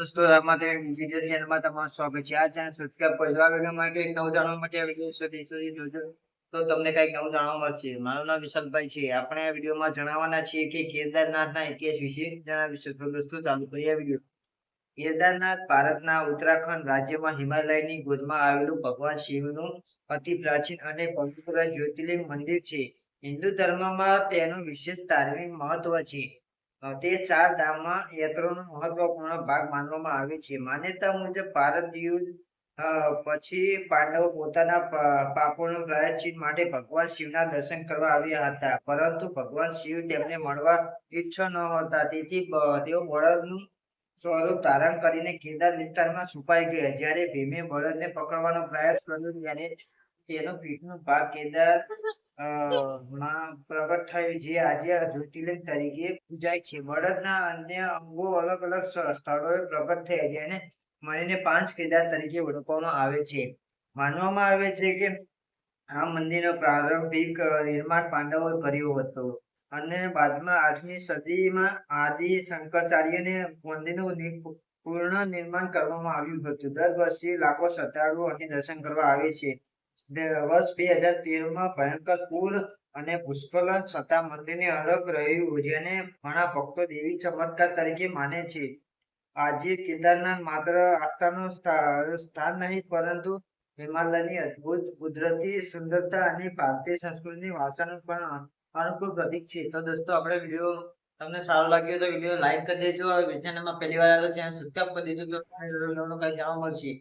દોસ્તો માટે ડિજિટલ ચેનલમાં તમારું સ્વાગત છે. આ ચેનલ સબસ્ક્રાઇબ કરજો. આ વિડીયોમાં કંઈક નવું જાણવા માટે આ વિડીયો સુધી જોજો તો તમને કંઈક નવું જાણવા મળશે. મારું નામ વિશાલભાઈ છે. આપણે આ વિડીયોમાં જણાવવાના છીએ કે કેદારનાથના ઇતિહાસ વિશે જણાવીશું. તો દોસ્તો ચાલુ કરીએ વિડીયો. કેદારનાથ ભારતના ઉત્તરાખંડ રાજ્યમાં હિમાલયની ગોદમાં આવેલું ભગવાન શિવનું અતિ પ્રાચીન અને પવિત્ર જ્યોતિર્લિંગ મંદિર છે. હિન્દુ ધર્મમાં તેનું વિશેષ ધાર્મિક મહત્વ છે. તે ચાર ધામમાં યાત્રાનો મહત્વપૂર્ણ ભાગ માનવામાં આવે છે. માન્યતા મુજબ ભારત યુદ્ધ પછી પાંડવો પોતાના પાપોનું પ્રાયશ્ચિત માટે ભગવાન શિવના દર્શન કરવા આવ્યા હતા, પરંતુ ભગવાન શિવ તેમને મળવા ઈચ્છો ન હતા. તેથી તેઓ બળદનું સ્વરૂપ ધારણ કરીને કેદાર વિસ્તારમાં છુપાઈ ગયા. જ્યારે ભીમે બળદને પકડવાનો પ્રયાસ કર્યો ત્યારે તેનો પીઠનો ભાગ કેદાર માં પ્રગટ થયું, જે આજે જ્યોતિર્લિંગ તરીકે પૂજાય છે. બળદના અન્ય અંગો અલગ અલગ સ્થળોએ પ્રગટ થયા, જેને મળીને 5 કેદાર તરીકે ઓળખવામાં આવે છે. માનવામાં આવે છે કે આ મંદિરનો પ્રારંભિક નિર્માણ પાંડવોએ કર્યો હતો અને બાદમાં 8મી સદીમાં આદિ શંકરાચાર્યને મંદિરનું પૂર્ણ નિર્માણ કરવામાં આવ્યું હતું. દર વર્ષે લાખો શ્રદ્ધાળુઓ અહીં દર્શન કરવા આવે છે. વર્ષ 2013માં ભયંકર પૂર અને ભૂસ્ખલન છતાં મંદિરને અલગ રહ્યું, જેને ઘણા ભક્તો દેવી ચમત્કાર તરીકે માને છે. આજે કેદારનાથ માત્ર આસ્થાનું સ્થાન નહીં, પરંતુ હિમાલયની અદ્ભુત કુદરતી સુંદરતા અને ભારતીય સંસ્કૃતિની વારસાનું પણ અનુકૂળ પ્રતીક છે. તો દોસ્તો, આપણે વિડીયો તમને સારો લાગ્યો તો વિડીયો લાઈક કરી દેજો. હવે ચેનલમાં પહેલી વાર આવ્યો ચેનલ સબસ્ક્રાઇબ કરી દેજો તો કંઈ જાણવા મળશે.